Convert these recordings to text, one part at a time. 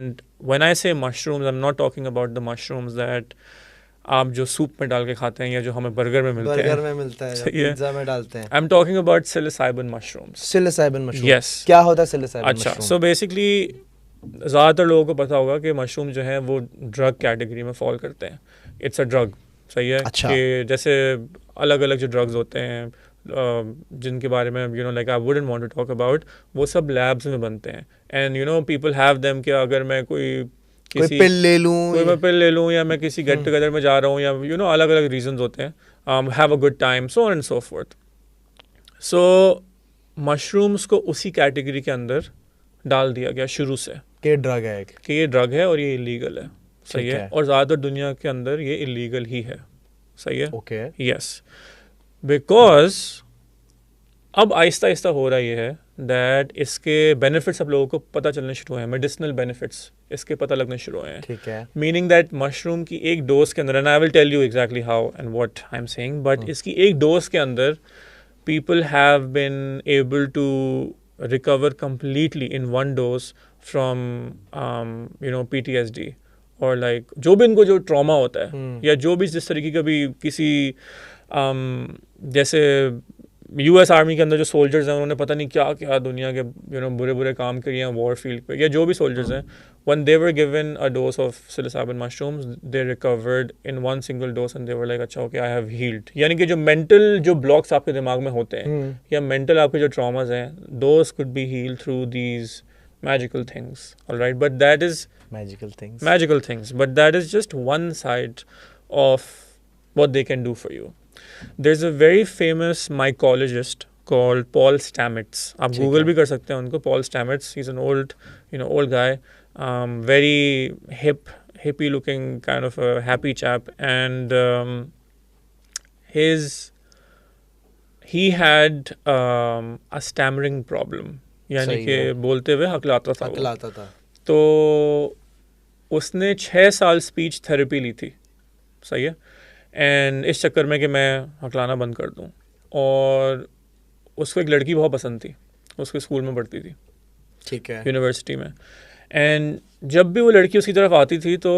And when I say mushrooms, I'm not talking about the mushrooms that आप जो soup में डाल के खाते हैं या जो हमें बर्गर में मिलते हैं. बर्गर में मिलता है, सही है. पिज्जा में डालते हैं. I'm talking about psilocybin mushrooms. psilocybin mushroom. Yes. क्या होता है psilocybin अच्छा, mushroom? so basically ज़्यादातर लोगों को पता होगा कि मशरूम जो है वो ड्रग कैटेगरी में फॉल करते हैं. It's a drug. सही है. अच्छा. कि जैसे अलग अलग जो ड्रग्स होते हैं जिनके बारे में like I wouldn't want to talk about, वो सब लैब्स में बनते हैं. एंड पीपल हैव देम कि अगर मैं कोई पिल ले लूँ या मैं किसी गेट टुगेदर में जा रहा हूँ या अलग अलग रीजंस होते हैं, have a good time, so on and so fourth. So mushrooms को उसी कैटेगरी के अंदर डाल दिया गया शुरू से कि ड्रग है, कि ये ड्रग है और ये इलीगल है. सही है. और ज़्यादातर दुनिया के अंदर ये इलीगल ही है. सही है. ओके. यस. बिकॉज अब आहिस्ता आहिस्ता हो रहा ये है दैट इसके बेनिफिट्स अब लोगों को पता चलने शुरू हुए हैं. मेडिसिनल बेनिफिट्स इसके पता लगने शुरू हुए हैं. ठीक है. मीनिंग दैट मशरूम की एक डोज के अंदर, and I will tell you exactly how and what I am saying, but इसकी एक डोज के अंदर people have been able to recover completely in one dose from PTSD और like जो भी इनको जो ट्रॉमा होता है या जो भी जिस तरीके का भी किसी जैसे यूएस आर्मी के अंदर जो सोल्जर्स हैं उन्होंने पता नहीं क्या क्या दुनिया के बुरे बुरे काम किए हैं वॉर फील्ड पे, या जो भी सोल्जर्स हैं, when they were given a dose of psilocybin mushrooms they recovered in one single dose and they were like अच्छा okay I have healed. यानी कि जो मेंटल जो ब्लॉक्स आपके दिमाग में होते हैं या मेंटल आपके जो ट्रॉमास हैं, those could be healed through these magical things. All right, but that is magical things, but that is just one side of what they can do for you. There's a very famous mycologist called Paul Stamets. आप Google भी कर सकते हैं उनको. Paul Stamets, he's an old guy, very hippie looking kind of a happy chap, and he had a stammering problem, यानी कि बोलते हुए हकलाता था. तो उसने 6 साल स्पीच थेरेपी ली थी. सही है. एंड इस चक्कर में कि मैं हकलाना बंद कर दूं, और उसको एक लड़की बहुत पसंद थी, उसके स्कूल में पढ़ती थी. ठीक है. यूनिवर्सिटी में. एंड जब भी वो लड़की उसकी तरफ आती थी तो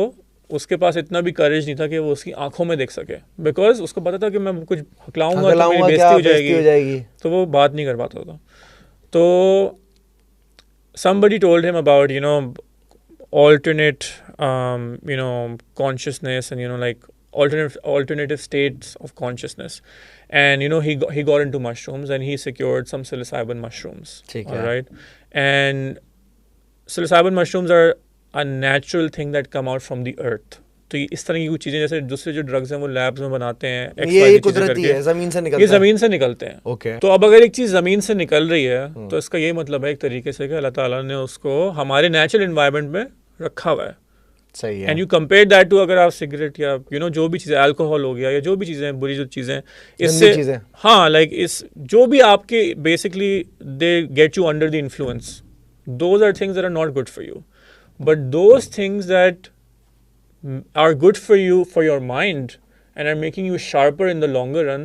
उसके पास इतना भी करेज नहीं था कि वो उसकी आंखों में देख सके, बिकॉज उसको पता था कि मैं कुछ हकलाऊंगा तो मेरी बेइज्जती हो जाएगी, तो वो बात नहीं कर पाता था. तो somebody told him about alternate consciousness and like alternative states of consciousness, and he got into mushrooms and he secured some psilocybin mushrooms. All right. And psilocybin mushrooms are a natural thing that come out from the earth. तो इस तरह की कुछ चीजें जैसे दूसरे जो drugs हैं वो लैब्स में बनाते हैं, ये कुदरती है, जमीन से निकलता है. ये जमीन से निकलते हैं. Okay. तो अब अगर एक चीज जमीन से निकल रही है तो इसका ये मतलब है एक तरीके से कि अल्लाह ताला ने उसको हमारे नेचुरल एनवायरनमेंट में रखा हुआ है. सही है. And you compare that to अगर आप सिगरेट या जो भी चीज़ें, अल्कोहल हो गया या जो भी चीज़ें बुरी जो चीज़ें इससे, हाँ, लाइक इस जो भी आपके basically they get you under the influence, those are things that are not good for you, but those things that are good for you for your mind and are making you sharper in the longer run,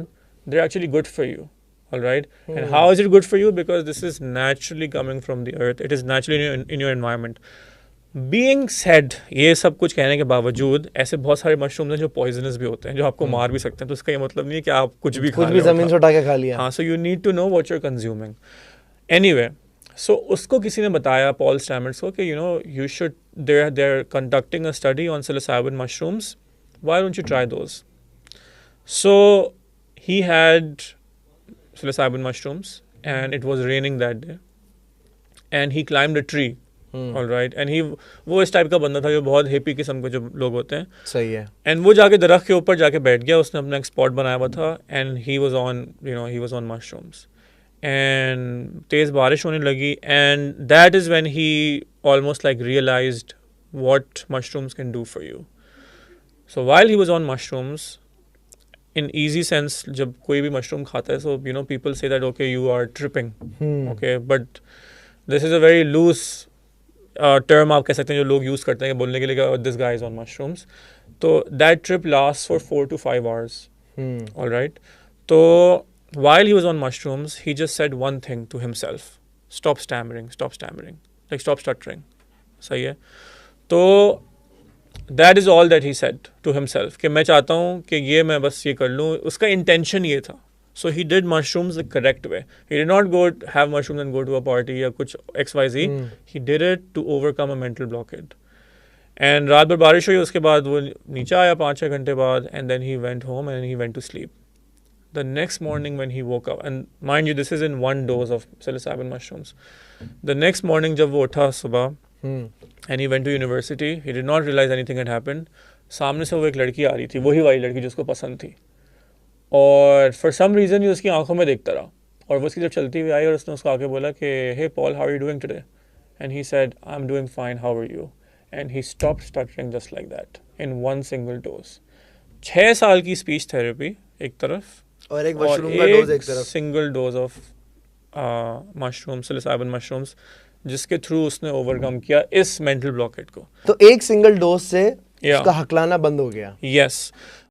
they're actually good for you. All right. And how is it good for you? Because this is naturally coming from the earth. It is naturally in your environment. Being said, ये सब कुछ कहने के बावजूद ऐसे बहुत सारे mushrooms हैं जो पॉइजनस भी होते हैं, जो आपको मार भी सकते हैं. तो इसका ये मतलब नहीं है कि आप कुछ भी जमीन से उठा के खा लिया. हाँ, so you need to know what you're consuming. Anyway, so उसको किसी ने बताया, Paul Stamets को, कि you should, they're conducting a study on psilocybin mushrooms. Why don't you try those? So he had psilocybin mushrooms and it was raining that day and he climbed a tree. All right. And वो इस type का बंदा था जो बहुत hippie किस्म के जो लोग होते हैं. सही है. एंड वो जाके दरख्त के ऊपर जाके बैठ गया, उसने अपना एक स्पॉट बनाया हुआ था and he was on mushrooms. And तेज बारिश होने लगी and that is when he almost like realized what mushrooms can do for you. So while he was on mushrooms, in easy sense, जब कोई भी mushroom खाता है, so people say that okay you are tripping. Okay, but this is a very loose term आप कह सकते हैं जो लोग use करते हैं बोलने के लिए कि this guy is on mushrooms. तो that trip lasts for 4 to 5 hours. All right. तो while he was on mushrooms, he just said one thing to himself: stop stammering, like stop stuttering. सही है. तो that is all that he said to himself कि मैं चाहता हूँ कि ये मैं बस ये कर लूँ. उसका इंटेंशन ये था. So he did mushrooms the correct way. He did not go have mushrooms and go to a party या कुछ XYZ. He did it to overcome a mental blockade. And रात भर बारिश हुई, उसके बाद वो नीचे आया 5-6 घंटे बाद, and then he went home and he went to sleep. The next morning when he woke up, and mind you this is in one dose of psilocybin mushrooms. The next morning जब वो उठा सुबह and he went to university, he did not realize anything had happened. सामने से वो एक लड़की आ रही थी, वही वाली लड़की जिसको पसंद थी. और फॉर सम रीज़न ये उसकी आंखों में देखता रहा, और वो उसकी जब चलती हुई आई और उसने उसको आके बोला कि hey Paul, how are you doing today? And he said I am doing fine, how are you? And he stopped stuttering just like that in one single dose. 6 साल की स्पीच थेरेपी एक तरफ और एक मशरूम का dose एक तरफ, single dose of mushroom, psilocybin mushrooms, जिसके थ्रू उसने ओवरकम किया इस मेंटल ब्लॉकेट को. तो एक सिंगल डोज से उसका हकलाना बंद हो गया. यस.